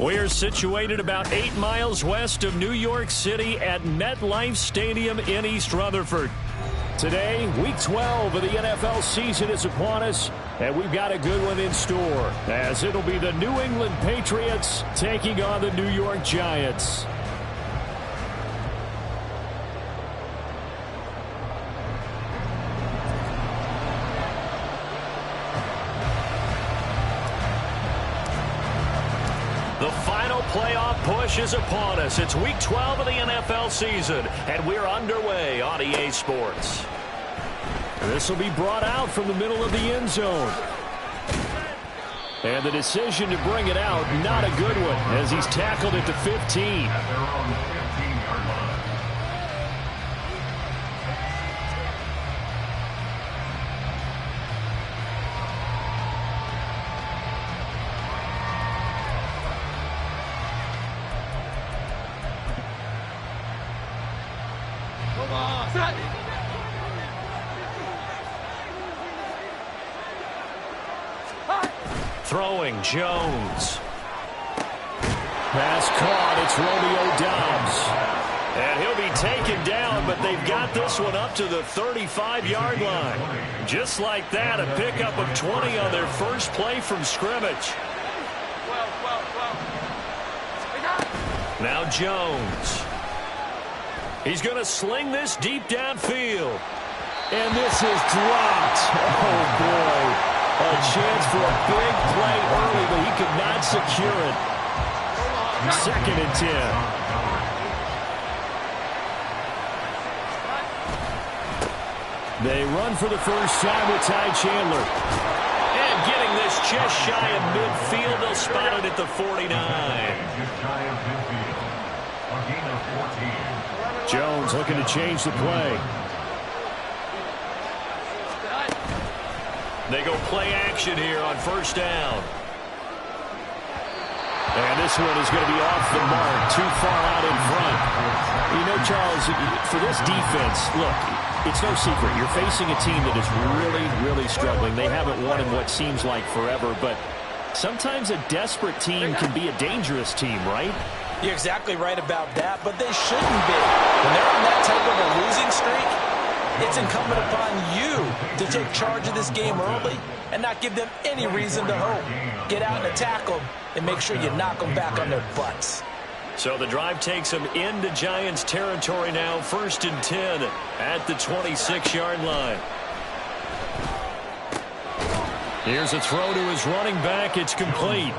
We're situated about 8 miles west of New York City at MetLife Stadium in East Rutherford. Today, Week 12 of the NFL season is upon us, and we've got a good one in store, as it'll be the New England Patriots taking on the New York Giants. The final playoff push is upon us. It's Week 12 of the NFL season, and we're underway on EA Sports. This will be brought out from the middle of the end zone. And the decision to bring it out, not a good one, as he's tackled at the 15. Throwing Jones. Pass caught. It's Romeo Doubs. And he'll be taken down, but they've got this one up to the 35-yard line. Just like that, a pickup of 20 on their first play from scrimmage. Now Jones. He's going to sling this deep downfield. And this is dropped. Oh, boy. A chance for a big play early, but he could not secure it. 2nd and 10. They run for the first time with Ty Chandler. And getting this just shy of midfield, they'll spot it at the 49. Jones looking to change the play. They go play action here on first down. And this one is going to be off the mark, too far out in front. You know, Charles, for this defense, look, it's no secret. You're facing a team that is really, really struggling. They haven't won in what seems like forever, but sometimes a desperate team can be a dangerous team, right? You're exactly right about that, but they shouldn't be. When they're on that type of a losing streak, it's incumbent upon you to take charge of this game early and not give them any reason to hope. Get out and attack them and make sure you knock them back on their butts. So the drive takes them into Giants territory now, 1st and 10 at the 26-yard line. Here's a throw to his running back. It's complete.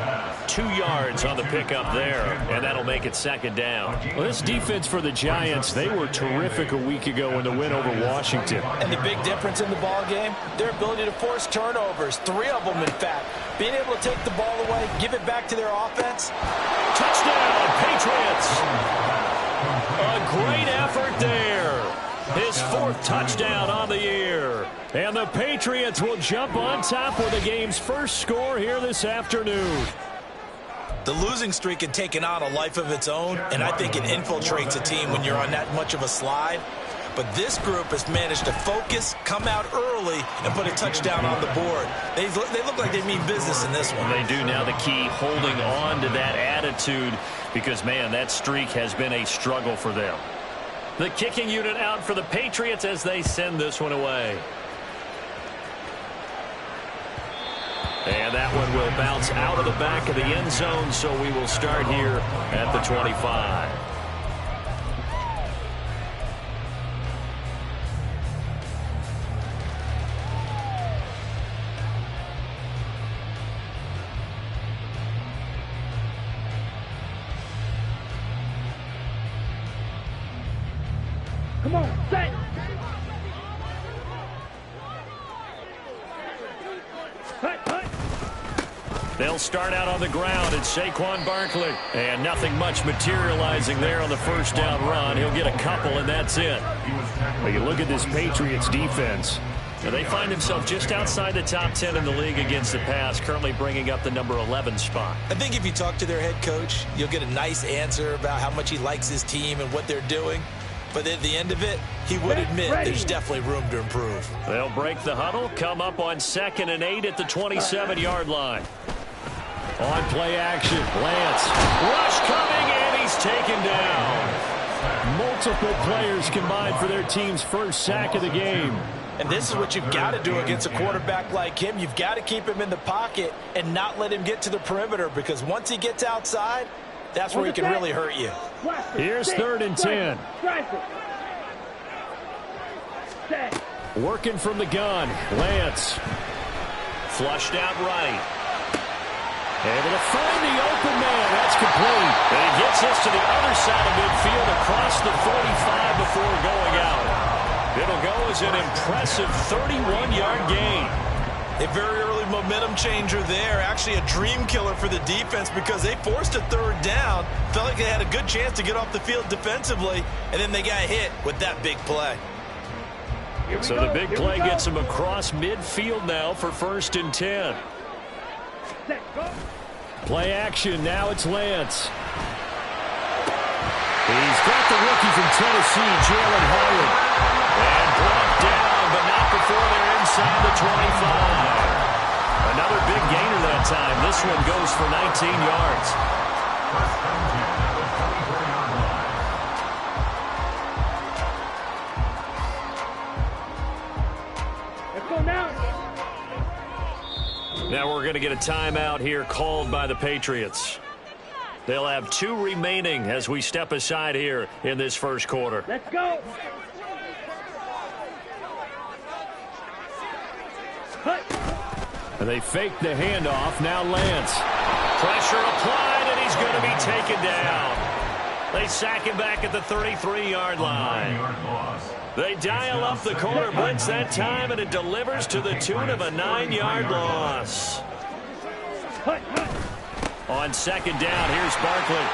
2 yards on the pickup there, and that'll make it 2nd down. Well, this defense for the Giants, they were terrific a week ago in the win over Washington. And the big difference in the ball game, their ability to force turnovers, 3 of them in fact. Being able to take the ball away, give it back to their offense. Touchdown, Patriots! A great effort there. His 4th touchdown on the year. And the Patriots will jump on top with the game's first score here this afternoon. The losing streak had taken on a life of its own, and I think it infiltrates a team when you're on that much of a slide. But this group has managed to focus, come out early, and put a touchdown on the board. They look like they mean business in this one. They do. Now the key, holding on to that attitude, because, man, that streak has been a struggle for them. The kicking unit out for the Patriots as they send this one away. And that one will bounce out of the back of the end zone, so we will start here at the 25. Come on, set! They'll start out on the ground. It's Saquon Barkley. And nothing much materializing there on the first down run. He'll get a couple, and that's it. But you look at this Patriots defense. Now they find themselves just outside the top 10 in the league against the pass, currently bringing up the number 11 spot. I think if you talk to their head coach, you'll get a nice answer about how much he likes his team and what they're doing. But at the end of it, he would admit there's definitely room to improve. They'll break the huddle, come up on 2nd and 8 at the 27-yard line. On play action, Lance. Rush coming, and he's taken down. Multiple players combined for their team's first sack of the game. And this is what you've got to do against a quarterback like him. You've got to keep him in the pocket and not let him get to the perimeter, because once he gets outside, that's where he can really hurt you. Here's 3rd and 10. Working from the gun, Lance. Flushed out right. Able to find the open man. That's complete. And he gets us to the other side of midfield across the 45 before going out. It'll go as an impressive 31-yard gain. A very early momentum changer there. Actually a dream killer for the defense, because they forced a 3rd down. Felt like they had a good chance to get off the field defensively, and then they got hit with that big play. So the big play gets him across midfield now for 1st and 10. Play action. Now it's Lance. He's got the rookie from Tennessee, Jalen Hyatt. And brought down, but not before they're inside the 25. Another big gainer that time. This one goes for 19 yards. Now we're going to get a timeout here called by the Patriots. They'll have 2 remaining as we step aside here in this first quarter. Let's go. And they fake the handoff. Now Lance. Pressure applied, and he's going to be taken down. They sack him back at the 33-yard line. They dial up the corner blitz that time, and it delivers to the tune of a 9-yard loss. On 2nd down, here's Barkley.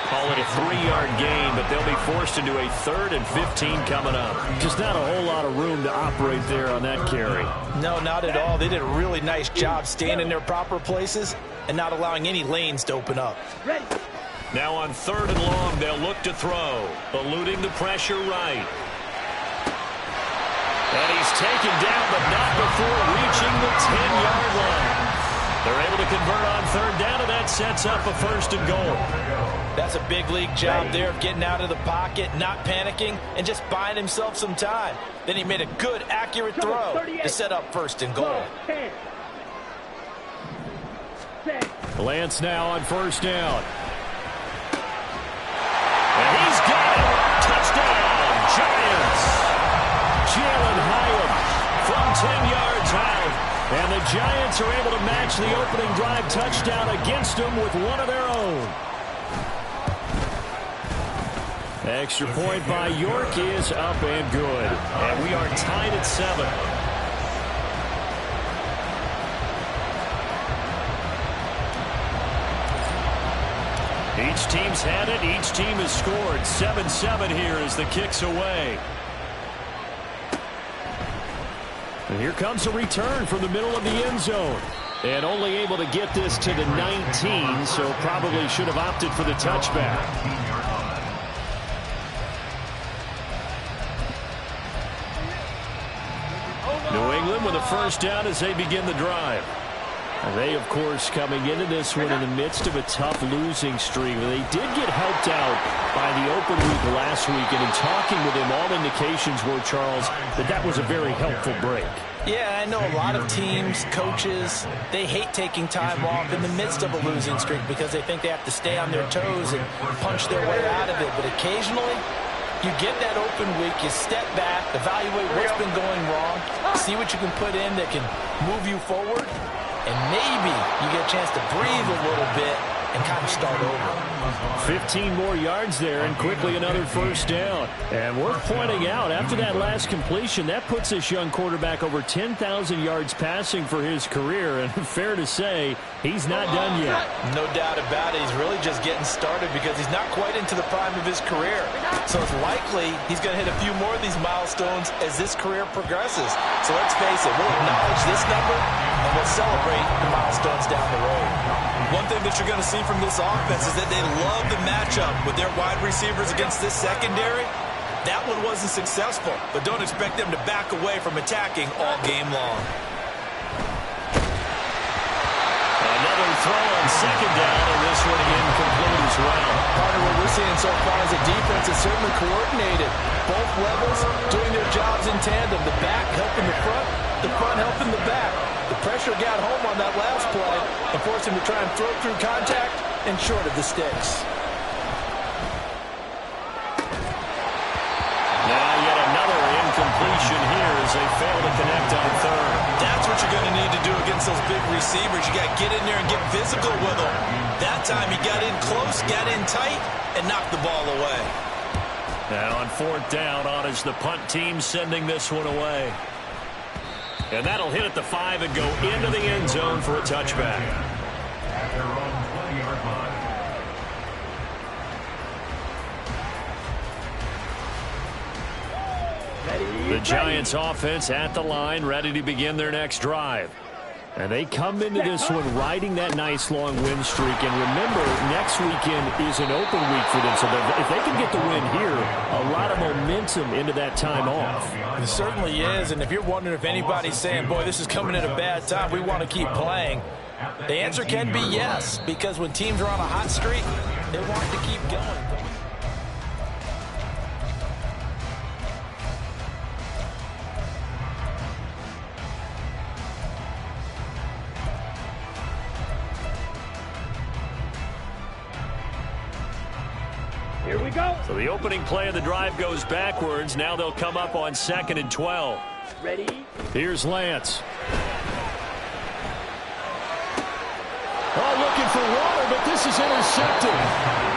Call it a 3-yard gain, but they'll be forced into a 3rd and 15 coming up. Just not a whole lot of room to operate there on that carry. No, not at all. They did a really nice job staying in their proper places and not allowing any lanes to open up. Ready. Now on 3rd and long, they'll look to throw, eluding the pressure right. And he's taken down, but not before reaching the 10-yard line. They're able to convert on 3rd down, and that sets up a 1st and goal. That's a big league job there of getting out of the pocket, not panicking, and just buying himself some time. Then he made a good, accurate throw to set up 1st and goal. Lance now on 1st down. And he's got it. Touchdown, Giants. Jalen Hyatt from 10 yards out. And the Giants are able to match the opening drive touchdown against them with one of their own. Extra point by York is up and good. And we are tied at 7. Each team's had it. Each team has scored. 7-7 here as the kick's away. And here comes a return from the middle of the end zone. And only able to get this to the 19, so probably should have opted for the touchback. New England with a 1st down as they begin the drive. And they, of course, coming into this one in the midst of a tough losing streak. They did get helped out by the open week last week, and in talking with him, all indications were, Charles, that was a very helpful break. Yeah, I know a lot of teams, coaches, they hate taking time off in the midst of a losing streak because they think they have to stay on their toes and punch their way out of it. But occasionally, you get that open week, you step back, evaluate what's been going wrong, see what you can put in that can move you forward, and maybe you get a chance to breathe a little bit and kind of start over. 15 more yards there, and quickly another 1st down. And worth pointing out, after that last completion, that puts this young quarterback over 10,000 yards passing for his career. And fair to say, he's not done yet. No doubt about it. He's really just getting started because he's not quite into the prime of his career. So it's likely he's going to hit a few more of these milestones as this career progresses. So let's face it, we'll acknowledge this number and we'll celebrate the milestones down the road. One thing that you're going to see from this offense is that they love the matchup with their wide receivers against this secondary. That one wasn't successful, but don't expect them to back away from attacking all game long. throw on second down, and this one incomplete as well. Partner, what we're seeing so far is a defense is certainly coordinated. Both levels doing their jobs in tandem. The back helping the front helping the back. The pressure got home on that last play and forced him to try and throw through contact and short of the sticks. Now yet another incompletion here as they fail to connect on third. That's what you're going to need to do against those big receivers. You got to get in there and get physical with them. That time he got in close, got in tight, and knocked the ball away. And on fourth down, on is the punt team sending this one away. And that'll hit at the 5 and go into the end zone for a touchback. The Giants offense at the line, ready to begin their next drive. And they come into this one riding that nice long win streak. And remember, next weekend is an open week for them. So if they can get the win here, a lot of momentum into that time off. It certainly is. And if you're wondering if anybody's saying, boy, this is coming at a bad time, we want to keep playing, the answer can be yes. Because when teams are on a hot streak, they want to keep going. Here we go. So the opening play of the drive goes backwards. Now they'll come up on 2nd and 12. Ready? Here's Lance. Oh, looking for water, but this is intercepted.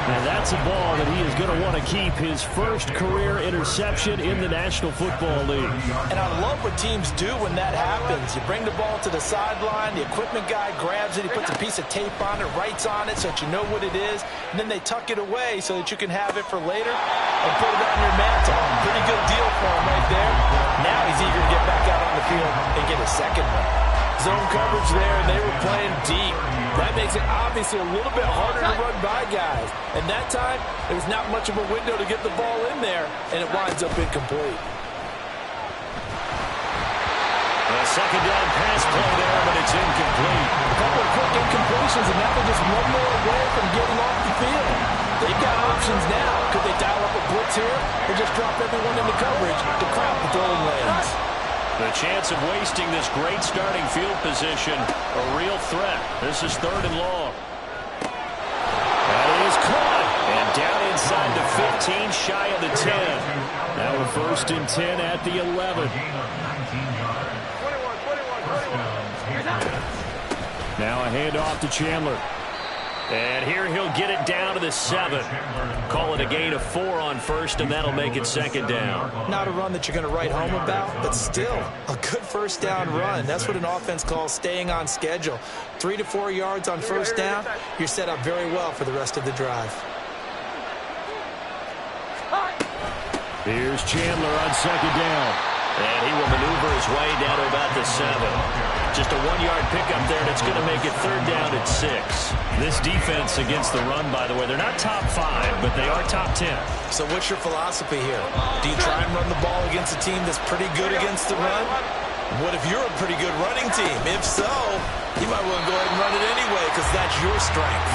And that's a ball that he is going to want to keep, his first career interception in the National Football League. And I love what teams do when that happens. You bring the ball to the sideline, the equipment guy grabs it, he puts a piece of tape on it, writes on it so that you know what it is, and then they tuck it away so that you can have it for later and put it on your mantle. Pretty good deal for him right there. Now he's eager to get back out on the field and get his second one. Zone coverage there, and they were playing deep. That makes it obviously a little bit harder to run by guys. And that time, there was not much of a window to get the ball in there, and it winds up incomplete. A second down pass play there, but it's incomplete. A couple of quick incompletions, and now they're just one more away from getting off the field. They've got options now. Could they dial up a blitz here or just drop everyone into coverage to crowd the throwing lanes? The chance of wasting this great starting field position, a real threat. This is 3rd and long. That is caught. And down inside the 15, shy of the 10. Now a 1st and 10 at the 11. Now a handoff to Chandler. And here he'll get it down to the 7. Call it a gain of 4 on 1st, and that'll make it 2nd down. Not a run that you're going to write home about, but still a good 1st down run. That's what an offense calls staying on schedule. 3 to 4 yards on 1st down, you're set up very well for the rest of the drive. Here's Chandler on 2nd down. And he will maneuver his way down to about the 7. Just a 1-yard pickup there, and it's going to make it 3rd down at 6. This defense against the run, by the way, they're not top 5, but they are top 10. So what's your philosophy here? Do you try and run the ball against a team that's pretty good against the run? What if you're a pretty good running team? If so, you might want to go ahead and run it anyway because that's your strength.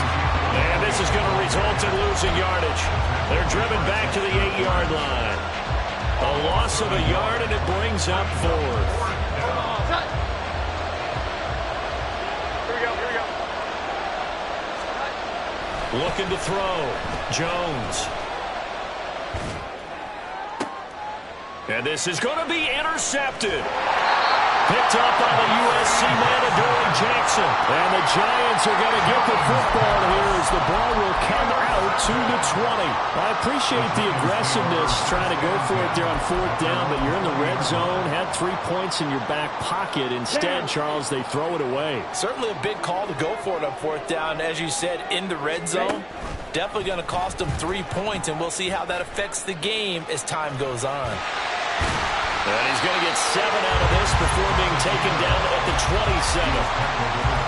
And this is going to result in losing yardage. They're driven back to the 8-yard line. A loss of a yard, and it brings up 4th. Looking to throw. Jones. And this is going to be intercepted. Picked up by the USC man, Adoree Jackson. And the Giants are going to get the football here as the ball will come out to the 20. I appreciate the aggressiveness trying to go for it there on 4th down, but you're in the red zone, had 3 points in your back pocket. Instead, Charles, they throw it away. Certainly a big call to go for it on 4th down. As you said, in the red zone, definitely going to cost them 3 points, and we'll see how that affects the game as time goes on. And he's going to get 7 out of this before being taken down at the 27.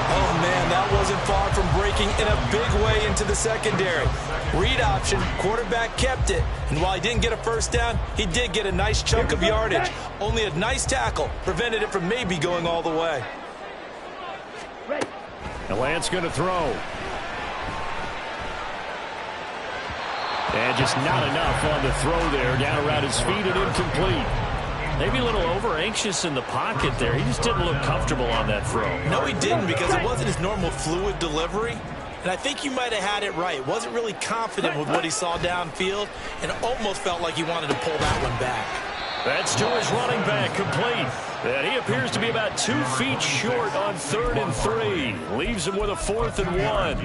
Oh, man, that wasn't far from breaking in a big way into the secondary. Read option, quarterback kept it. And while he didn't get a 1st down, he did get a nice chunk of yardage. Only a nice tackle prevented it from maybe going all the way. And Lance going to throw. And just not enough on the throw there. Down around his feet and incomplete. Maybe a little over-anxious in the pocket there. He just didn't look comfortable on that throw. No, he didn't, because it wasn't his normal fluid delivery. And I think you might have had it right. Wasn't really confident with what he saw downfield and almost felt like he wanted to pull that one back. That's to his running back, complete. And he appears to be about 2 feet short on 3rd and 3. Leaves him with a 4th and 1.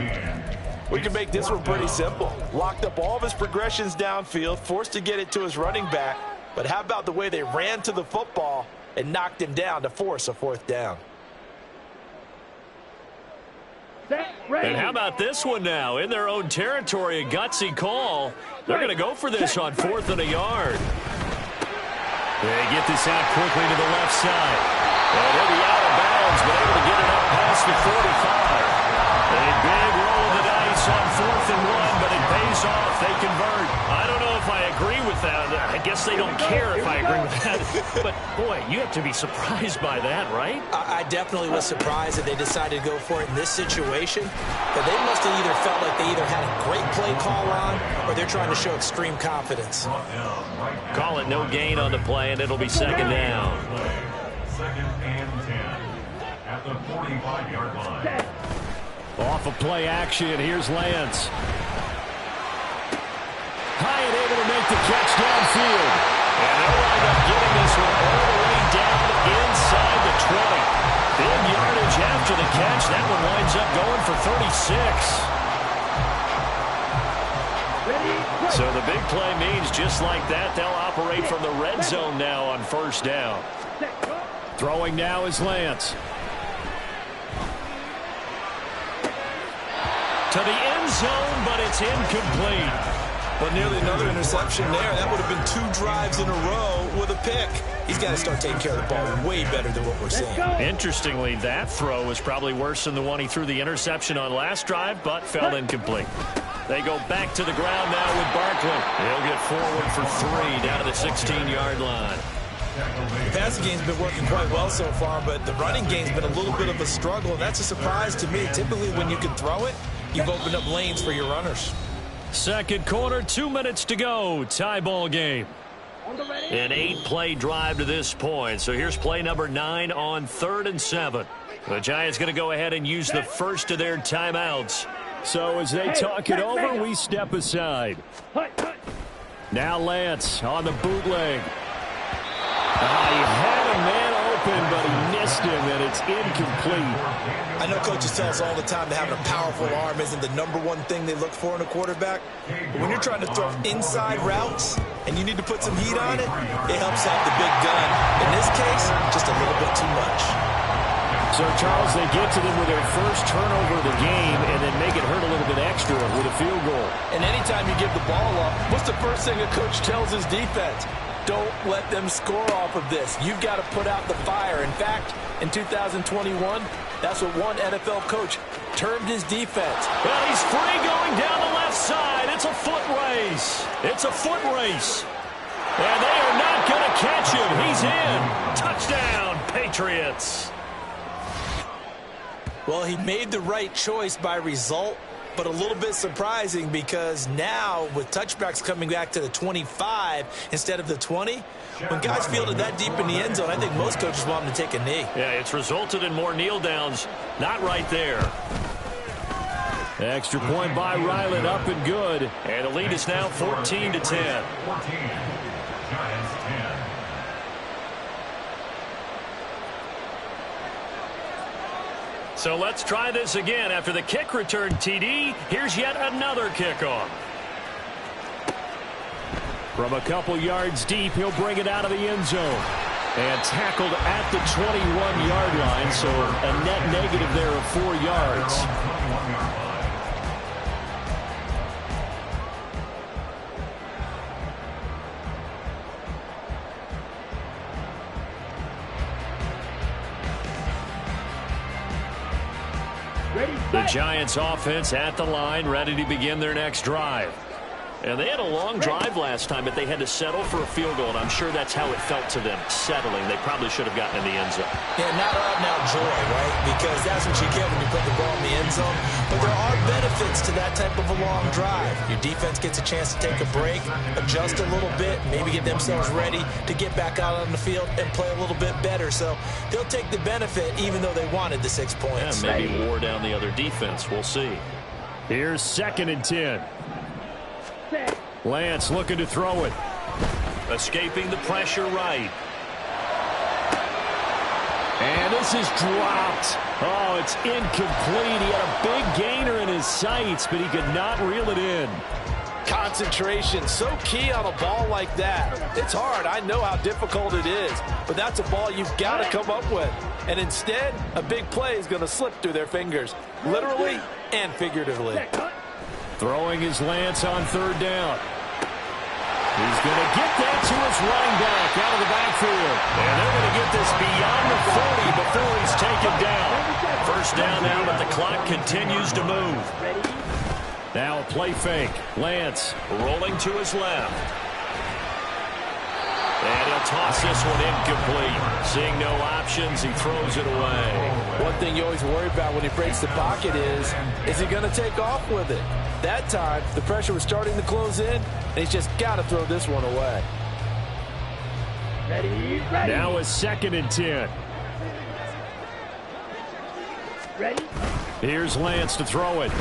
We can make this one pretty simple. Locked up all of his progressions downfield, forced to get it to his running back. But how about the way they ran to the football and knocked him down to force a 4th down? And how about this one now? In their own territory, a gutsy call. They're going to go for this on 4th and a yard. They get this out quickly to the left side. And he'll be out of bounds, but able to get it up past the 45. A big roll of the dice on 4th and 1, but it pays off. They convert. I don't know if I agree with that. I guess they don't care if I agree with that. But, boy, you have to be surprised by that, right? I definitely was surprised that they decided to go for it in this situation. But they must have either felt like they either had a great play call on or they're trying to show extreme confidence. Call it no gain on the play, and it'll be 2nd down. 2nd and 10 at the 45-yard line. Off of play action, here's Lance. High and able to make the catch downfield. And they'll wind up getting this one all the way down inside the 20. Big yardage after the catch. That one winds up going for 36. So the big play means just like that, they'll operate from the red zone now on 1st down. Throwing now is Lance. To the end zone, but it's incomplete. But nearly another interception there. That would have been 2 drives in a row with a pick. He's got to start taking care of the ball way better than what we're seeing. Interestingly, that throw was probably worse than the one he threw the interception on last drive, but fell incomplete. They go back to the ground now with Barkley. He'll get forward for 3 down to the 16-yard line. The passing game's been working quite well so far, but the running game's been a little bit of a struggle, and that's a surprise to me. Typically, when you can throw it, you've opened up lanes for your runners. 2nd quarter, 2 minutes to go. Tie ball game. An 8-play drive to this point. So here's play number 9 on 3rd and 7. The Giants going to go ahead and use the first of their timeouts. So as they talk it over, we step aside. Now Lance on the bootleg. He had a man open, but he missed him, and it's incomplete. I know coaches tell us all the time that having a powerful arm isn't the #1 thing they look for in a quarterback. But when you're trying to throw inside routes and you need to put some heat on it, it helps have the big gun. In this case, just a little bit too much. So, Charles, they get to them with their first turnover of the game and then make it hurt a little bit extra with a field goal. And anytime you give the ball up, what's the first thing a coach tells his defense? Don't let them score off of this. You've got to put out the fire. In fact, in 2021, that's what one NFL coach termed his defense. Well, he's free going down the left side. It's a foot race. It's a foot race. And they are not going to catch him. He's in. Touchdown, Patriots. Well, he made the right choice by result, but a little bit surprising because now with touchbacks coming back to the 25 instead of the 20, when guys fielded that deep in the end zone, I think most coaches want them to take a knee. Yeah, it's resulted in more kneel downs. Not right there. Extra point by Ryland, up and good. And the lead is now 14-10. 14. Giants 10. So let's try this again. After the kick return TD, here's yet another kickoff. From a couple yards deep, he'll bring it out of the end zone. And tackled at the 21-yard line, so a net negative there of 4 yards. The Giants offense at the line, ready to begin their next drive. And they had a long drive last time, but they had to settle for a field goal, and I'm sure that's how it felt to them, settling. They probably should have gotten in the end zone. Yeah, not out now joy, right? Because that's what you get when you put the ball in the end zone. But there are benefits to that type of a long drive. Your defense gets a chance to take a break, adjust a little bit, maybe get themselves ready to get back out on the field and play a little bit better. So they'll take the benefit even though they wanted the 6 points. Yeah, maybe wore down the other defense. We'll see. Here's 2nd and 10. Lance looking to throw it. Escaping the pressure right. And this is dropped. Oh, it's incomplete. He had a big gainer in his sights, but he could not reel it in. Concentration, so key on a ball like that. It's hard. I know how difficult it is, but that's a ball you've got to come up with. And instead, a big play is going to slip through their fingers, literally and figuratively. Throwing his Lance on 3rd down. He's going to get that to his running back out of the backfield. And they're going to get this beyond the 40 before he's taken down. 1st down now, but the clock continues to move. Now a play fake. Lance rolling to his left. And he'll toss this one incomplete. Seeing no options, he throws it away. One thing you always worry about when he breaks the pocket is he going to take off with it? That time, the pressure was starting to close in, and he's just got to throw this one away. Ready. Now a 2nd and 10. Ready. Here's Lance to throw it.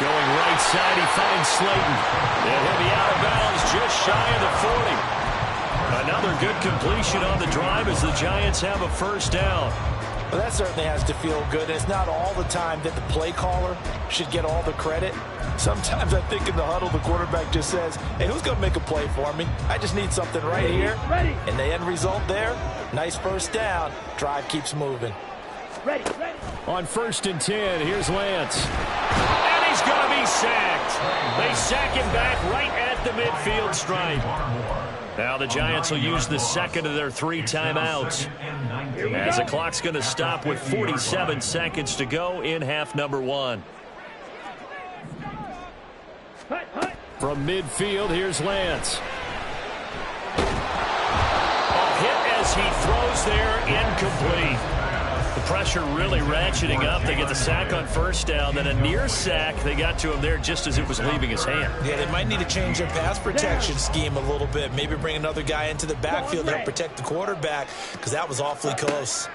Going right side, he finds Slayton. And he'll be out of bounds just shy of the 40. Another good completion on the drive as the Giants have a 1st down. Well, that certainly has to feel good. And it's not all the time that the play caller should get all the credit. Sometimes I think in the huddle, the quarterback just says, hey, who's going to make a play for me? I just need something right here. And the end result there, nice 1st down. Drive keeps moving. Ready. On 1st and 10, here's Lance. And he's going to be sacked. They sack him back right at the midfield stripe. Now the Giants will use the 2nd of their 3 timeouts. As the clock's going to stop with 47 seconds to go in half number 1. From midfield, here's Lance. Hit as he throws there, incomplete. The pressure really ratcheting up. They get the sack on 1st down, then a near sack. They got to him there just as it was leaving his hand. Yeah, they might need to change their pass protection scheme a little bit. Maybe bring another guy into the backfield to help protect the quarterback, because that was awfully close.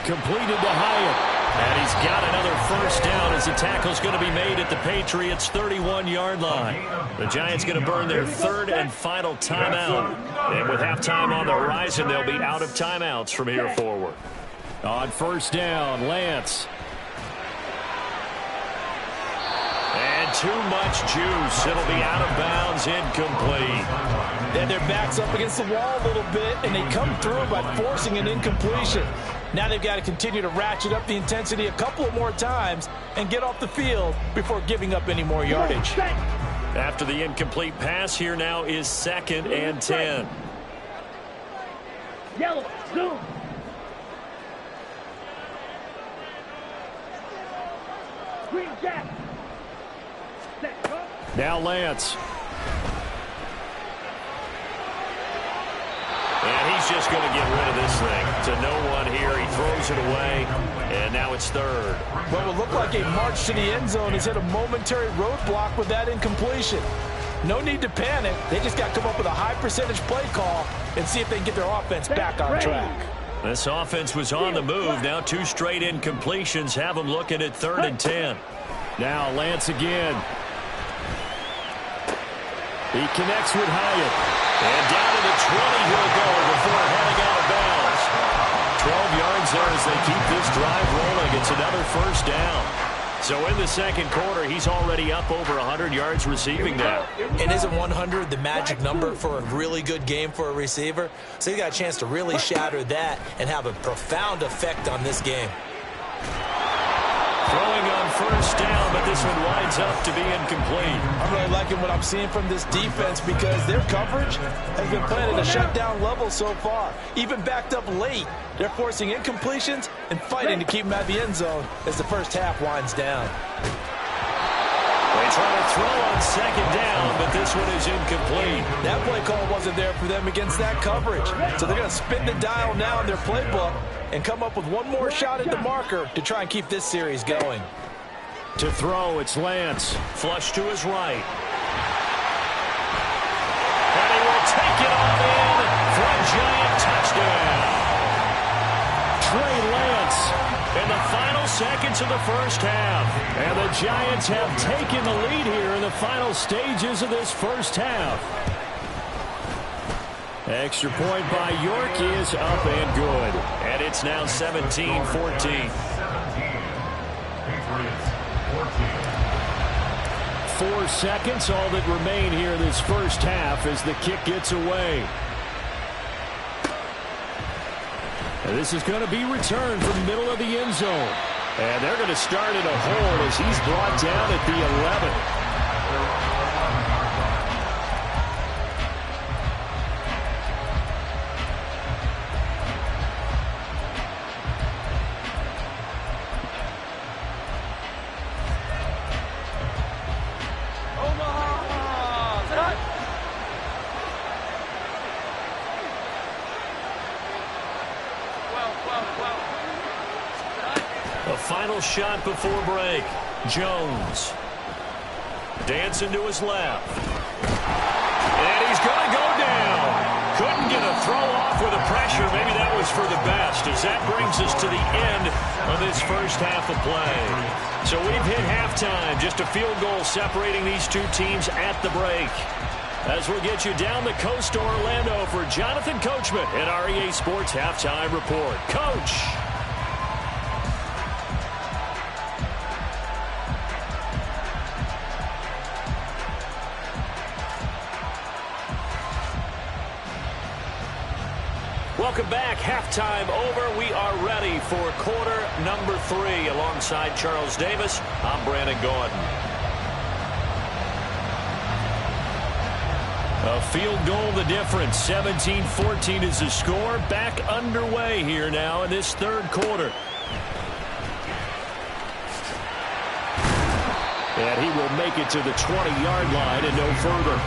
Completed to Hyatt. And he's got another 1st down as the tackle's going to be made at the Patriots' 31-yard line. The Giants going to burn their 3rd and final timeout. And with halftime on the horizon, they'll be out of timeouts from here forward. On 1st down, Lance. And too much juice. It'll be out of bounds, incomplete. Then their back's up against the wall a little bit, and they come through by forcing an incompletion. Now they've got to continue to ratchet up the intensity a couple of more times and get off the field before giving up any more yardage. After the incomplete pass, here now is 2nd and 10. Yellow. Zoom. Green jack. Now Lance. And he's just going to get rid of this thing. To no one here. He throws it away. And now it's 3rd. What will look like a march to the end zone has hit a momentary roadblock with that incompletion. No need to panic. They just got to come up with a high percentage play call and see if they can get their offense back on track. This offense was on the move. Now 2 straight incompletions have them looking at 3rd and 10. Now Lance again. He connects with Hyatt. And down to the 20 he'll go before heading out of bounds. 12 yards there as they keep this drive rolling. It's another 1st down. So in the 2nd quarter, he's already up over 100 yards receiving now. And isn't 100 the magic number for a really good game for a receiver? So he got a chance to really shatter that and have a profound effect on this game. Throwing on first down, but this one winds up to be incomplete. I'm really liking what I'm seeing from this defense because their coverage has been playing at a shutdown level so far. Even backed up late, they're forcing incompletions and fighting to keep them out of the end zone as the first half winds down. They try to throw on second down, but this one is incomplete. That play call wasn't there for them against that coverage. So they're going to spin the dial now in their playbook and come up with one more shot at the marker to try and keep this series going. To throw, it's Lance. Flush to his right. And he will take it on in for a giant touchdown. Trey Lance in the final seconds of the first half. And the Giants have taken the lead here in the final stages of this first half. Extra point by York is up and good. And it's now 17-14. 4 seconds, all that remain here in this first half as the kick gets away. And this is going to be returned from the middle of the end zone. And they're going to start at a hole as he's brought down at the 11. A final shot before break. Jones. Dancing to his left. And he's going to go down. Couldn't get a throw off with the pressure. Maybe that was for the best, as that brings us to the end of this first half of play. So we've hit halftime. Just a field goal separating these two teams at the break. As we'll get you down the coast to Orlando for Jonathan Coachman at REA Sports Halftime Report. Coach. Welcome back. Halftime over. We are ready for quarter number 3. Alongside Charles Davis, I'm Brandon Gordon. A field goal the difference. 17-14 is the score. Back underway here now in this third quarter. And he will make it to the 20-yard line and no further.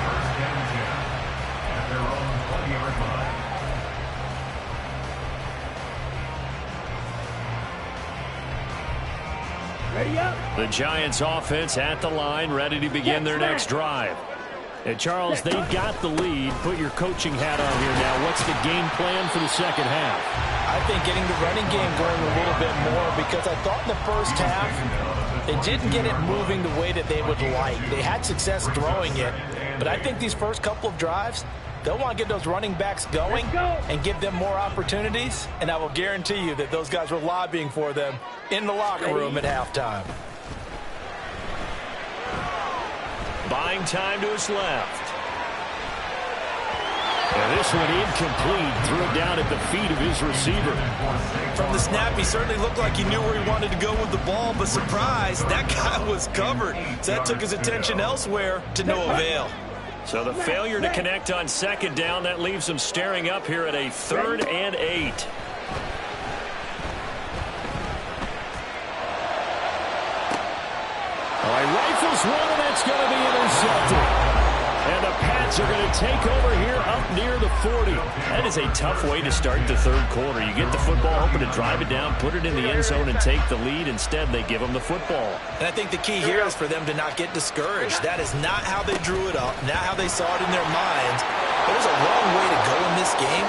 Ready up. The Giants offense at the line, ready to begin their next drive. And Charles, they've got the lead. Put your coaching hat on here now. What's the game plan for the second half? I think getting the running game going a little bit more, because I thought in the first half they didn't get it moving the way that they would like. They had success throwing it, but I think these first couple of drives, they'll want to get those running backs going and give them more opportunities, and I will guarantee you that those guys were lobbying for them in the locker room at halftime. Buying time to his left. And this one incomplete. Threw it down at the feet of his receiver. From the snap, he certainly looked like he knew where he wanted to go with the ball, but surprise, that guy was covered. So that took his attention elsewhere to no avail. So the failure to connect on second down, that leaves him staring up here at a 3rd and 8. All right, rifles one, and that's going to be intercepted. And the Pats are going to take over here up near the 40. That is a tough way to start the third quarter. You get the football, hoping to drive it down, put it in the end zone, and take the lead. Instead, they give them the football. And I think the key here is for them to not get discouraged. That is not how they drew it up, not how they saw it in their minds. But there's a long way to go in this game.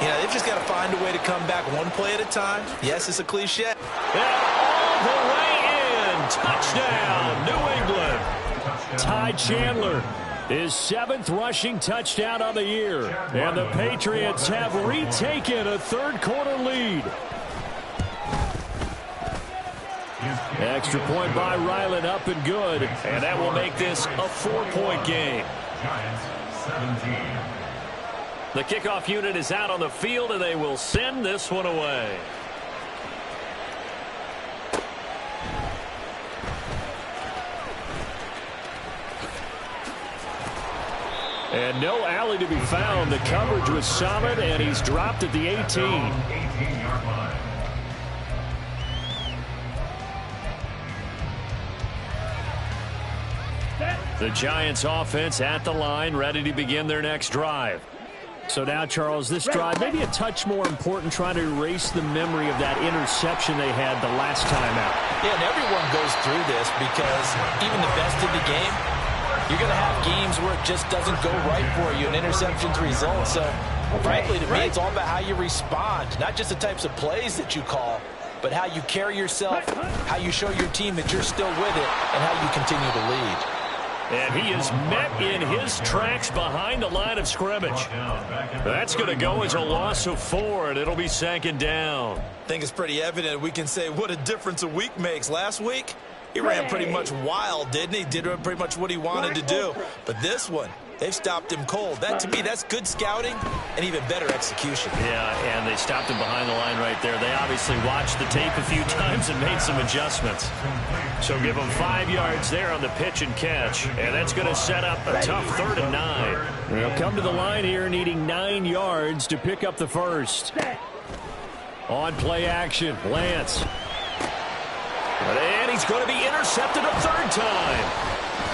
You know, they've just got to find a way to come back one play at a time. Yes, it's a cliche. And all the way in. Touchdown, New England. Ty Chandler. His 7th rushing touchdown on the year. And the Patriots have retaken a third quarter lead. Extra point by Ryland, up and good. And that will make this a 4-point game. Giants 17. The kickoff unit is out on the field, and they will send this one away. And no alley to be found. The coverage was solid, and he's dropped at the 18. 18-yard line. The Giants offense at the line, ready to begin their next drive. So now, Charles, this drive maybe a touch more important, trying to erase the memory of that interception they had the last time out. Yeah, and everyone goes through this because even the best in the game, you're going to have games where it just doesn't go right for you, and interceptions result. So, frankly, to me, it's all about how you respond, not just the types of plays that you call, but how you carry yourself, how you show your team that you're still with it, and how you continue to lead. And he is met in his tracks behind the line of scrimmage. That's going to go as a loss of 4, and it'll be second down. I think it's pretty evident we can say what a difference a week makes. Last week, he ran pretty much wild, didn't he? Did pretty much what he wanted to do. But this one, they've stopped him cold. That, to me, that's good scouting and even better execution. Yeah, and they stopped him behind the line right there. They obviously watched the tape a few times and made some adjustments. So give him 5 yards there on the pitch and catch. And that's going to set up a tough 3rd and 9. They'll come to the line here needing 9 yards to pick up the first. On play action, Lance. And he's going to be intercepted a 3rd time.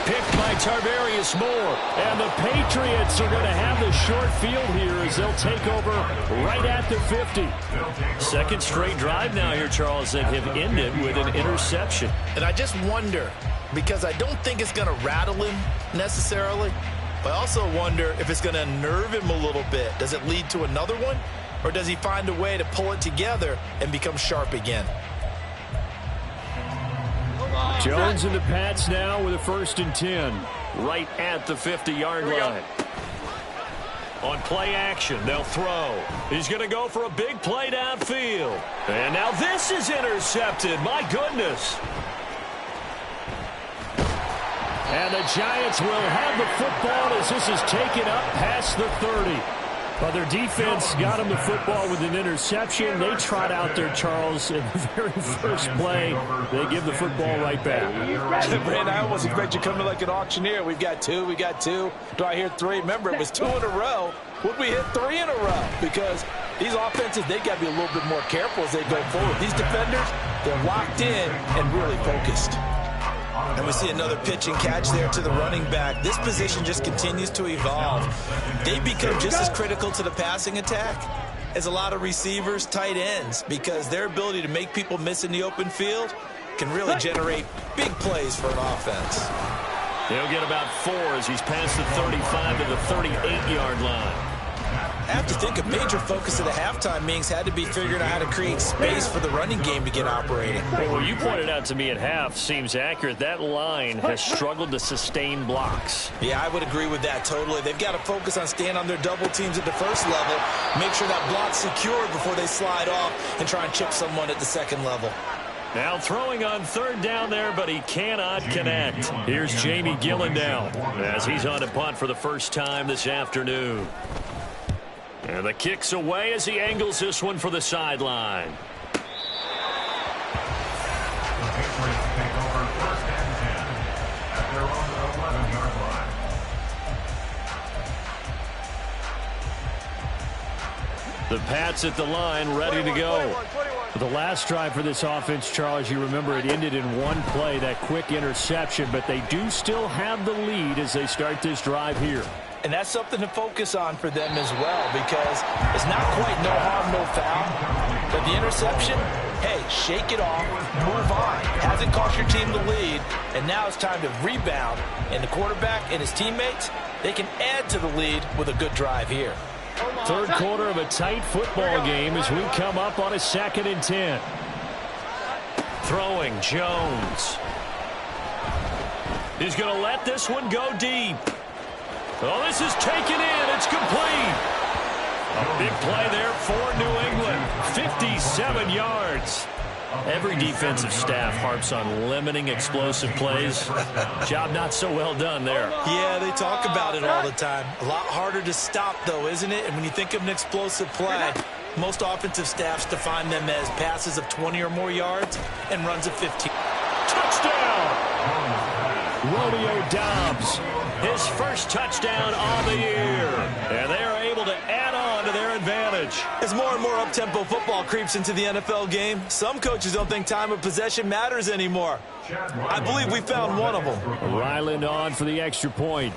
Picked by Tarvarius Moore. And the Patriots are going to have the short field here as they'll take over right at the 50. Second straight drive now here, Charles, that have ended with an interception. And I just wonder, because I don't think it's going to rattle him necessarily, but I also wonder if it's going to unnerve him a little bit. Does it lead to another one? Or does he find a way to pull it together and become sharp again? Jones and the Pats now with a 1st and 10. Right at the 50-yard line. On play action, they'll throw. He's going to go for a big play downfield. And now this is intercepted. My goodness. And the Giants will have the football as this is taken up past the 30. But their defense got them the football with an interception. They trot out there, Charles, in the very first play. They give the football right back. Brand, I almost expect you coming like an auctioneer. We've got 2, we got 2. Do I hear 3? Remember, it was 2 in a row. Would we hit 3 in a row? Because these offenses, they got to be a little bit more careful as they go forward. These defenders, they're locked in and really focused. And we see another pitch and catch there to the running back. This position just continues to evolve. They become just as critical to the passing attack as a lot of receivers, tight ends, because their ability to make people miss in the open field can really generate big plays for an offense. They'll get about 4 as he's past the 35 to the 38-yard line. I have to think a major focus of the halftime meetings had to be figuring out how to create space for the running game to get operating. Well, you pointed out to me at half seems accurate. That line has struggled to sustain blocks. Yeah, I would agree with that totally. They've got to focus on staying on their double teams at the first level, make sure that block's secured before they slide off and try and chip someone at the second level. Now throwing on 3rd down there, but he cannot connect. Here's Jamie Gillen now as he's on to punt for the first time this afternoon. And the kick's away as he angles this one for the sideline. The Patriots take over 1st and 10 at their own 11-yard line. The Pats at the line, ready to go. The last drive for this offense, Charles, you remember it ended in 1 play, that quick interception, but they do still have the lead as they start this drive here. And that's something to focus on for them as well, because it's not quite no harm, no foul. But the interception, hey, shake it off, move on. Hasn't cost your team the lead, and now it's time to rebound. And the quarterback and his teammates, they can add to the lead with a good drive here. 3rd quarter of a tight football game as we come up on a 2nd and 10. Throwing, Jones. He's going to let this one go deep. Oh, this is taken in. It's complete. A big play there for New England. 57 yards. Every defensive staff harps on limiting explosive plays. Job not so well done there. Yeah, they talk about it all the time. A lot harder to stop, though, isn't it? And when you think of an explosive play, most offensive staffs define them as passes of 20 or more yards and runs of 15. Touchdown! touchdown. Romeo Doubs, his first touchdown on the year. And they are able to add on to their advantage. As more and more up-tempo football creeps into the NFL game, some coaches don't think time of possession matters anymore. I believe we found one of them. Ryland on for the extra point.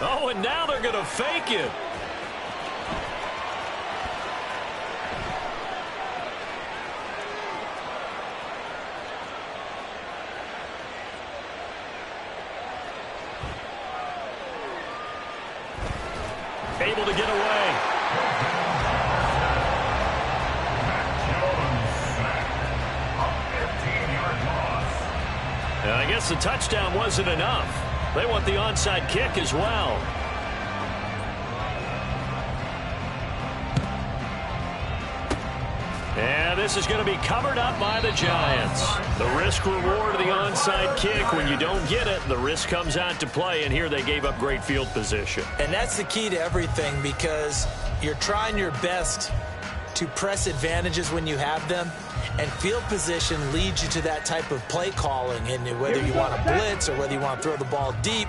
Oh, and now they're going to fake it. Able to get away. And I guess the touchdown wasn't enough. They want the onside kick as well. And this is going to be covered up by the Giants. The risk reward of the onside kick. When you don't get it, the risk comes out to play, and here they gave up great field position. And that's the key to everything, because you're trying your best to press advantages when you have them, and field position leads you to that type of play calling. And whether you want to blitz or whether you want to throw the ball deep,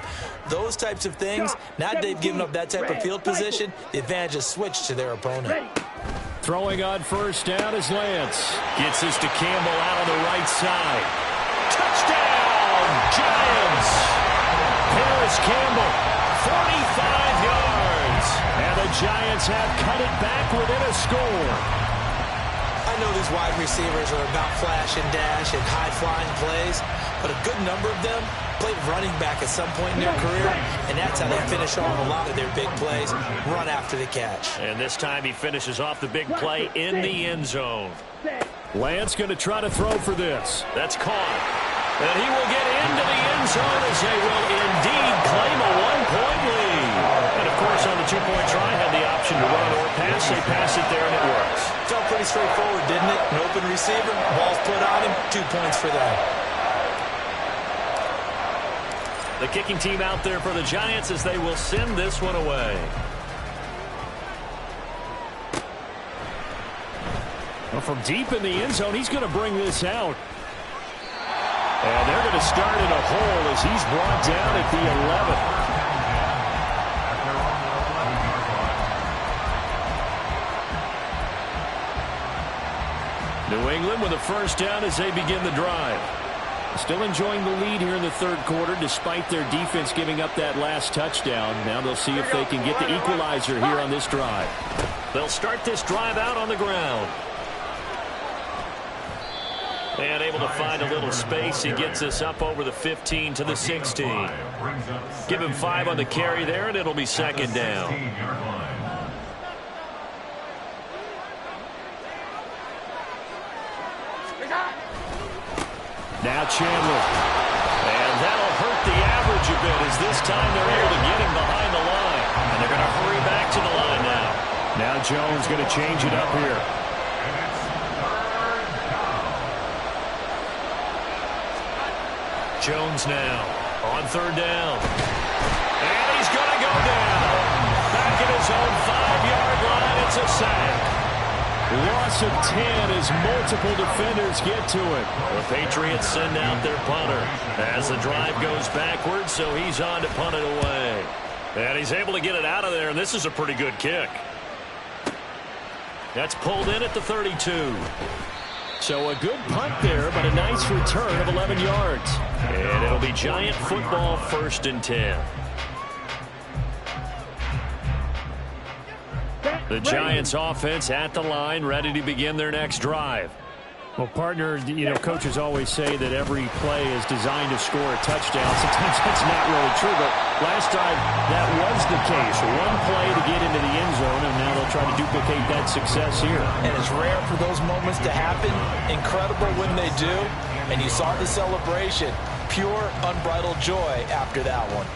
those types of things, now they've given up that type of field position, the advantage is switched to their opponent. Throwing on first down is Lance. Gets this to Campbell out on the right side. Touchdown, Giants! Paris Campbell, 45 yards. And the Giants have cut it back within a score. I know these wide receivers are about flash and dash and high-flying plays, but a good number of them played running back at some point in their career, and that's how they finish off a lot of their big plays, run after the catch. And this time he finishes off the big play in the end zone. Lance going to try to throw for this. That's caught. And he will get into the end zone as they will indeed claim a one-point lead. And, of course, on the two-point try, had the option to run or pass. They pass it there, and it works. Felt pretty straightforward, didn't it? An open receiver, ball's put on him, 2 points for them. The kicking team out there for the Giants as they will send this one away. Well, from deep in the end zone, he's going to bring this out. And they're going to start in a hole as he's brought down at the 11. New England with a first down as they begin the drive. Still enjoying the lead here in the third quarter despite their defense giving up that last touchdown. Now they'll see if they can get the equalizer here on this drive. They'll start this drive out on the ground. And able to find a little space. He gets this up over the 15 to the 16. Give him 5 on the carry there, and it'll be second down. Now Chandler. And that'll hurt the average a bit as this time they're able to get him behind the line. And they're going to hurry back to the line now. Now Jones going to change it up here. Jones now on third down. And he's going to go down. Back at his own 5-yard line. It's a sack. Loss of 10 as multiple defenders get to it. The Patriots send out their punter as the drive goes backwards, so he's on to punt it away. And he's able to get it out of there, and this is a pretty good kick. That's pulled in at the 32. So a good punt there, but a nice return of 11 yards. And it'll be Giant football, 1st and 10. The Giants offense at the line, ready to begin their next drive. Well, partner, coaches always say that every play is designed to score a touchdown. Sometimes that's not really true, but last drive that was the case. One play to get into the end zone, and now they'll try to duplicate that success here. And it's rare for those moments to happen. Incredible when they do. And you saw the celebration. Pure, unbridled joy after that one.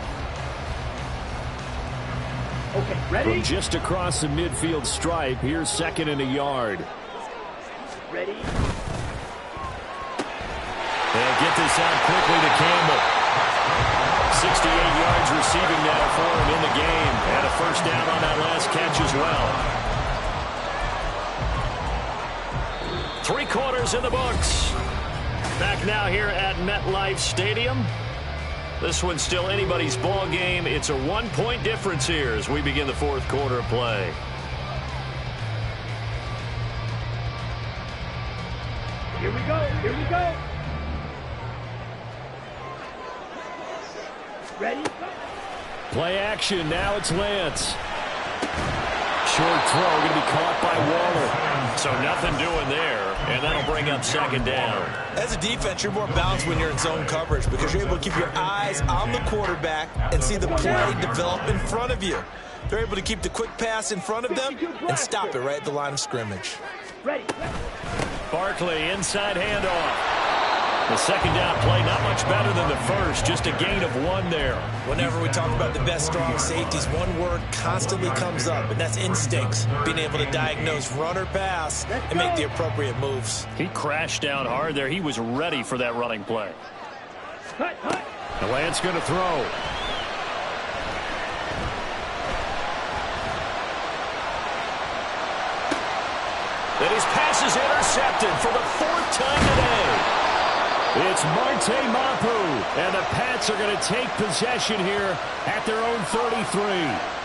Okay, ready? From just across the midfield stripe, here's 2nd and a yard. Ready? They'll get this out quickly to Campbell. 68 yards receiving now for him in the game. And a first down on that last catch as well. 3 quarters in the books. Back now here at MetLife Stadium. This one's still anybody's ball game. It's a one-point difference here as we begin the fourth quarter of play. Here we go. Here we go. Ready? Play action. Now it's Lance. Short throw going to be caught by Waller. So nothing doing there, and that'll bring up second down. As a defense, you're more balanced when you're in zone coverage because you're able to keep your eyes on the quarterback and see the play develop in front of you. They're able to keep the quick pass in front of them and stop it right at the line of scrimmage. Ready. Barkley, inside handoff. The second down play, not much better than the first, just a gain of 1 there. Whenever we talk about the best strong safeties, one word constantly comes up, and that's instincts. Being able to diagnose run or pass and make the appropriate moves. He crashed down hard there. He was ready for that running play. Cut, cut. The Lance going to throw. And his pass is intercepted for the 4th time today. It's Marte Mapu, and the Pats are going to take possession here at their own 33.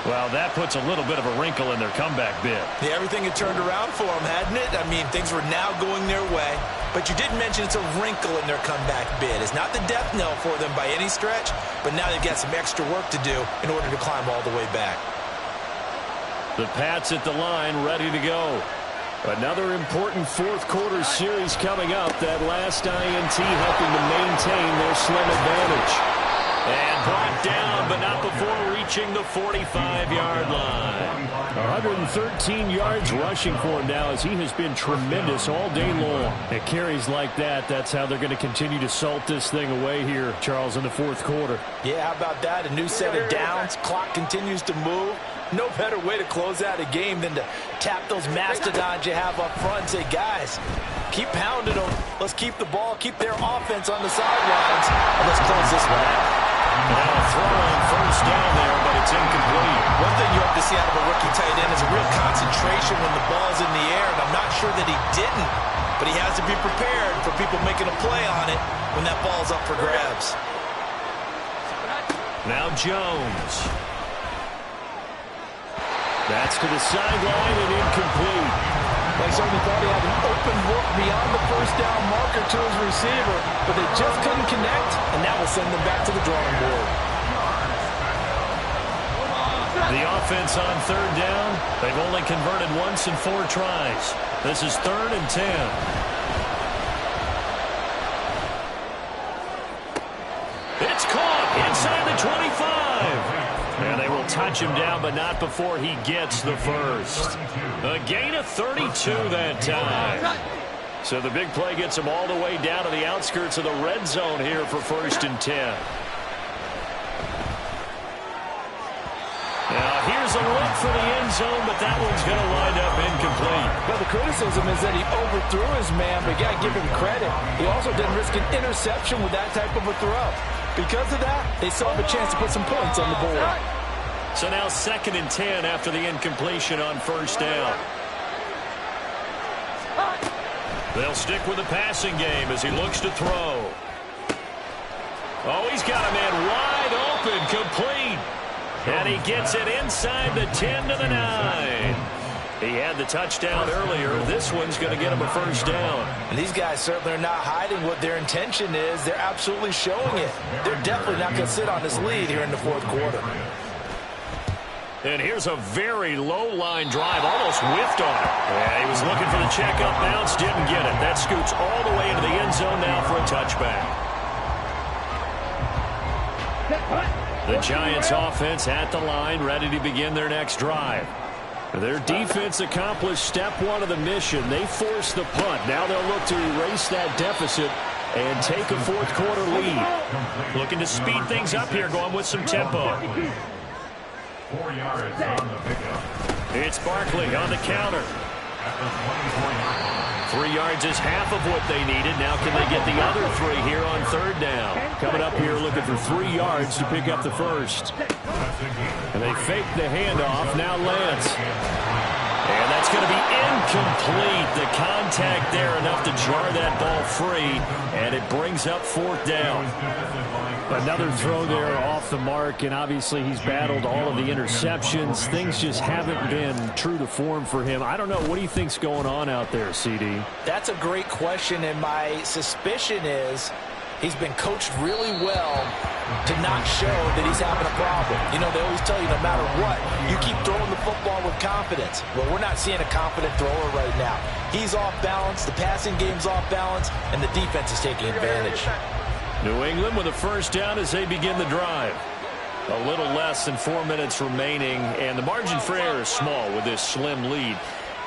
Well, that puts a little bit of a wrinkle in their comeback bid. Yeah, everything had turned around for them, hadn't it? I mean, things were now going their way. But you did mention it's a wrinkle in their comeback bid. It's not the death knell for them by any stretch, but now they've got some extra work to do in order to climb all the way back. The Pats at the line, ready to go. Another important fourth quarter series coming up. That last INT helping to maintain their slim advantage. And brought down, but not before reaching the 45-yard line. 113 yards rushing for him now as he has been tremendous all day long. At carries like that, that's how they're going to continue to salt this thing away here, Charles, in the fourth quarter. Yeah, how about that? A new set of downs. Clock continues to move. No better way to close out a game than to tap those mastodons you have up front and say, guys, keep pounding them. Let's keep the ball, keep their offense on the sidelines, and let's close this one out. Now a throw on first down there, but it's incomplete. One thing you hope to see out of a rookie tight end is a real concentration when the ball's in the air, and I'm not sure that he didn't, but he has to be prepared for people making a play on it when that ball's up for grabs. Now Jones. That's to the sideline and incomplete. They certainly thought he had an open look beyond the first down marker to his receiver, but they just couldn't connect, and that will send them back to the drawing board. The offense on third down, they've only converted once in 4 tries. This is 3rd and 10. It's caught inside the 25. And they will touch him down, but not before he gets the first. A gain of 32 that time. So the big play gets him all the way down to the outskirts of the red zone here for 1st and 10. Now here's a look for the end zone, but that one's going to wind up incomplete. Well, the criticism is that he overthrew his man, but you got to give him credit. He also didn't risk an interception with that type of a throw. Because of that, they still have a chance to put some points on the board. So now 2nd and 10 after the incompletion on first down. They'll stick with the passing game as he looks to throw. Oh, he's got a man wide open, complete. And he gets it inside the 10 to the 9. He had the touchdown earlier. This one's going to get him a first down. And these guys certainly are not hiding what their intention is. They're absolutely showing it. They're definitely not going to sit on this lead here in the fourth quarter. And here's a very low line drive, almost whiffed on it. Yeah, he was looking for the check up bounce, didn't get it. That scoots all the way into the end zone now for a touchback. The Giants offense at the line, ready to begin their next drive. Their defense accomplished step 1 of the mission. They forced the punt. Now they'll look to erase that deficit and take a fourth quarter lead. Looking to speed things up here, going with some tempo. 4 yards on the pickup. It's Barkley on the counter. At the 24-yard line. 3 yards is half of what they needed. Now can they get the other 3 here on third down? Coming up here looking for 3 yards to pick up the first. And they fake the handoff. Now Lance. And that's going to be incomplete. The contact there enough to jar that ball free, and it brings up fourth down. Another throw there off the mark, and obviously he's battled all of the interceptions. Things just haven't been true to form for him. I don't know. What do you think's going on out there, CD? That's a great question, and my suspicion is he's been coached really well to not show that he's having a problem. You know, they always tell you no matter what, you keep throwing the football with confidence. Well, we're not seeing a confident thrower right now. He's off balance, the passing game's off balance, and the defense is taking advantage. New England with a first down as they begin the drive. A little less than 4 minutes remaining, and the margin for error is small with this slim lead.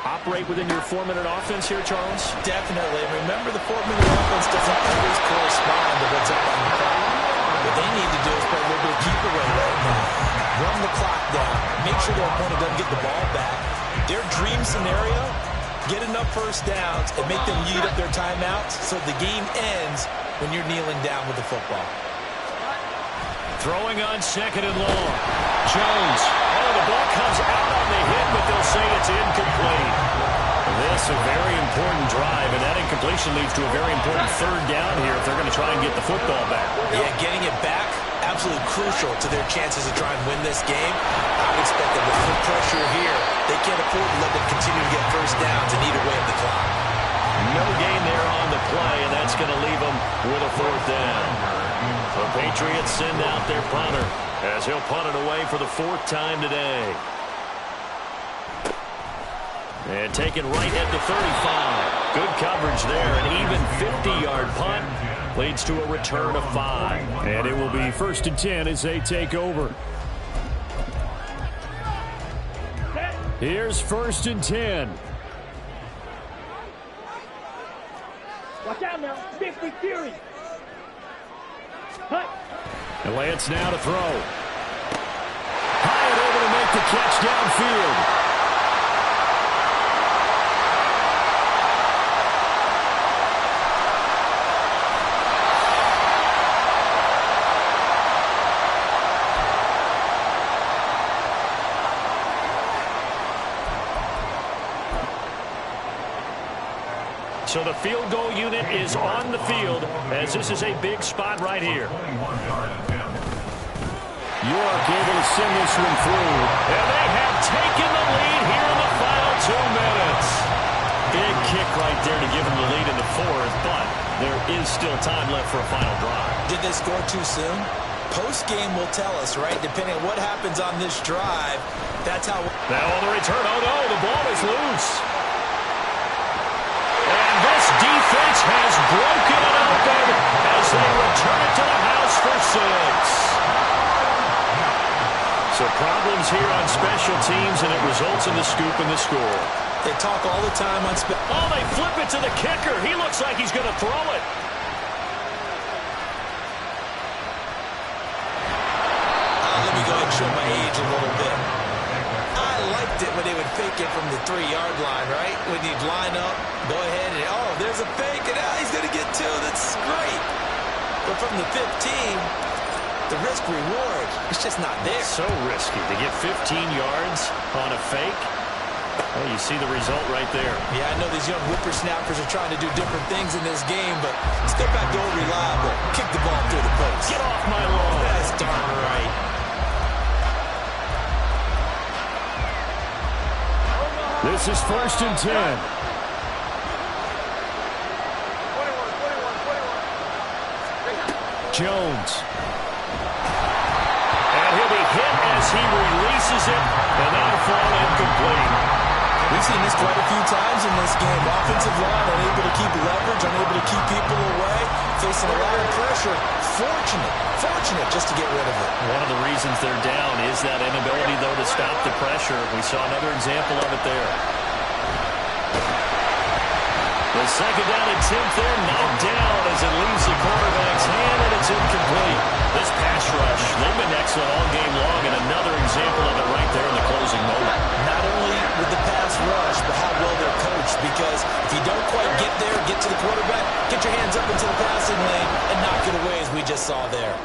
Operate within your 4-minute offense here, Charles? Definitely. And remember, the 4-minute offense doesn't always correspond to what's up on the clock. What they need to do is play a little bit of keep away right now. Run the clock down. Make sure their opponent doesn't get the ball back. Their dream scenario, get enough first downs and make them eat up their timeouts so the game ends when you're kneeling down with the football. Throwing on second and long. Jones. Oh, the ball comes out on the hit, but they'll say it's incomplete. This a very important drive, and that incompletion leads to a very important third down here if they're going to try and get the football back. Yeah, getting it back, absolutely crucial to their chances to try and win this game. I would expect them to put pressure here. They can't afford to let them continue to get first downs and eat away at the clock. No gain there on the play, and that's going to leave them with a fourth down. The Patriots send out their punter as he'll punt it away for the fourth time today. And taken right at the 35. Good coverage there. An even 50-yard punt leads to a return of 5. And it will be 1st and 10 as they take over. Here's 1st and 10. Watch out now. 50 Fury. Hut. And Lance now to throw. Hyatt able to make the catch downfield. So the field goal unit is on the field as this is a big spot right here. York able to send this one through. And they have taken the lead here in the final 2 minutes. Big kick right there to give them the lead in the fourth, but there is still time left for a final drive. Did they score too soon? Post-game will tell us, right? Depending on what happens on this drive, that's how... Now on the return, oh no, the ball is loose. This defense has broken it open as they return it to the house for 6. So problems here on special teams, and it results in the scoop and the score. They talk all the time on special... Oh, they flip it to the kicker. He looks like he's going to throw it. Let me go ahead and show my age a little bit. I liked it when they would fake it from the 3-yard line, right? When you'd line up, go ahead and, oh, there's a fake, and he's going to get 2. That's great. But from the 15, the risk-reward, it's just not there. So risky to get 15 yards on a fake. Well, you see the result right there. Yeah, I know these young whippersnappers are trying to do different things in this game, but step back to old reliable. Kick the ball through the post. Get off my lawn. That's darn right. This is 1st and 10. Jones. And he'll be hit as he releases it, and that'll fall incomplete. We've seen this quite a few times in this game. Offensive line unable to keep leverage, unable to keep people away, facing a lot of pressure. Fortunate just to get rid of it. One of the reasons they're down is that inability, though, to stop the pressure. We saw another example of it there. The second down and 10th there, knocked down as it leaves the quarterback's hand, and it's incomplete. This pass rush, they've been excellent all game long, and another example of it right there in the closing moment. Not only with the pass rush, but how well they're coached, because if you don't quite get there, get to the quarterback, get your hands up into the passing lane, and knock it away as we just saw there.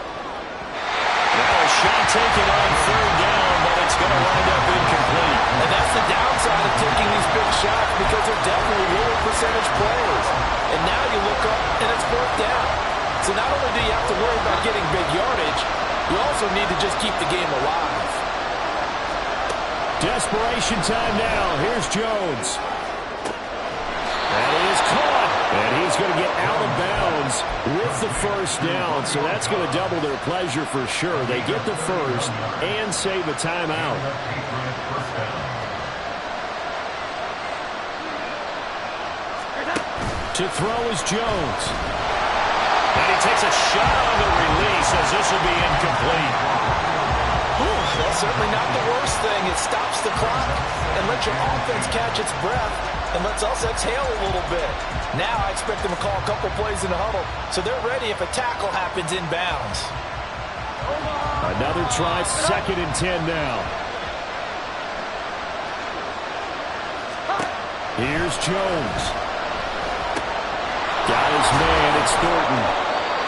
Now a shot taken on 3rd down, but it's going to wind up incomplete. And that's the downside of taking these big shots because they're definitely lower percentage plays. And now you look up and it's fourth down. So not only do you have to worry about getting big yardage, you also need to just keep the game alive. Desperation time now. Here's Jones. And he is caught. And he's going to get out of bounds with the first down. So that's going to double their pleasure for sure. They get the first and save a timeout. To throw is Jones. And he takes a shot on the release as this will be incomplete. That's certainly not the worst thing. It stops the clock and lets your offense catch its breath and lets us exhale a little bit. Now I expect them to call a couple plays in the huddle so they're ready if a tackle happens inbounds. Another try, 2nd and 10 now. Here's Jones. Got his man, it's Thornton.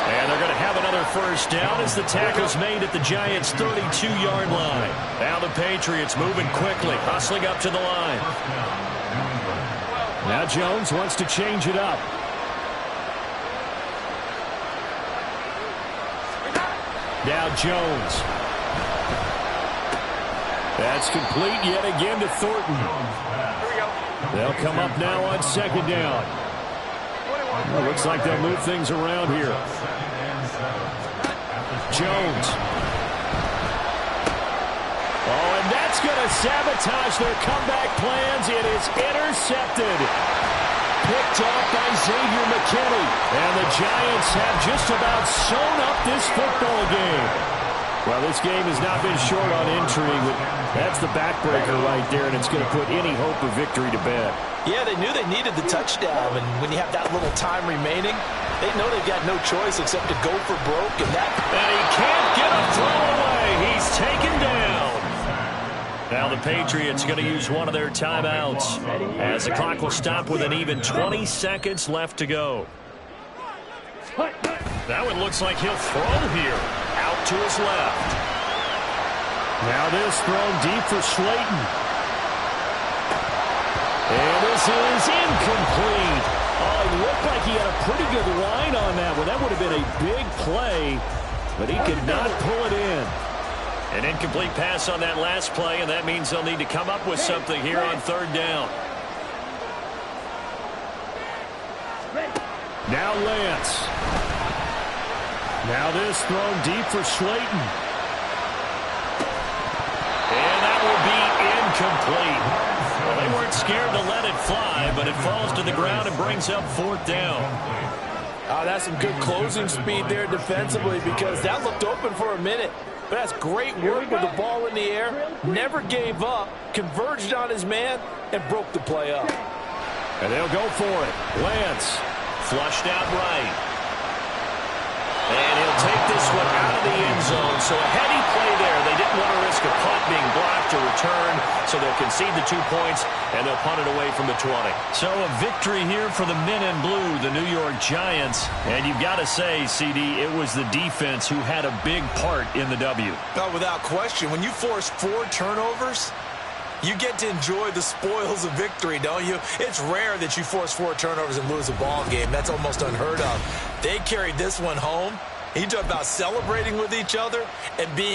And they're going to have another first down as the tackle's made at the Giants' 32-yard line. Now the Patriots moving quickly, hustling up to the line. Now Jones wants to change it up. Now Jones. That's complete yet again to Thornton. They'll come up now on 2nd down. Well, looks like they'll move things around here. Jones. Oh, and that's going to sabotage their comeback plans. It is intercepted. Picked off by Xavier McKinney. And the Giants have just about sewn up this football game. Well, this game has not been short on intrigue, but that's the backbreaker right there, and it's going to put any hope of victory to bed. Yeah, they knew they needed the touchdown, and when you have that little time remaining, they know they've got no choice except to go for broke, and he can't get a throw away. He's taken down. Now the Patriots going to use one of their timeouts as the clock will stop with an even 20 seconds left to go. That one looks like he'll throw here. Out to his left. Now this thrown deep for Slayton. And this is incomplete. Oh, it looked like he had a pretty good line on that one. That would have been a big play, but he could not pull it in. An incomplete pass on that last play, and that means they'll need to come up with something here on 3rd down. Now Lance. Now this thrown deep for Slayton. And that will be incomplete. Well, they weren't scared to let it fly, but it falls to the ground and brings up 4th down. Oh, that's some good closing speed there defensively because that looked open for a minute. But that's great work with the ball in the air. Never gave up, converged on his man, and broke the play up. And they'll go for it. Lance. Flushed out right. And he'll take this one out of the end zone. So a heady play there. They didn't want to risk a punt being blocked or return, so they'll concede the 2 points, and they'll punt it away from the 20. So a victory here for the men in blue, the New York Giants. And you've got to say, CD, it was the defense who had a big part in the W. Oh, without question. When you force 4 turnovers, you get to enjoy the spoils of victory, don't you? It's rare that you force 4 turnovers and lose a ball game. That's almost unheard of. They carried this one home. You talk about celebrating with each other and being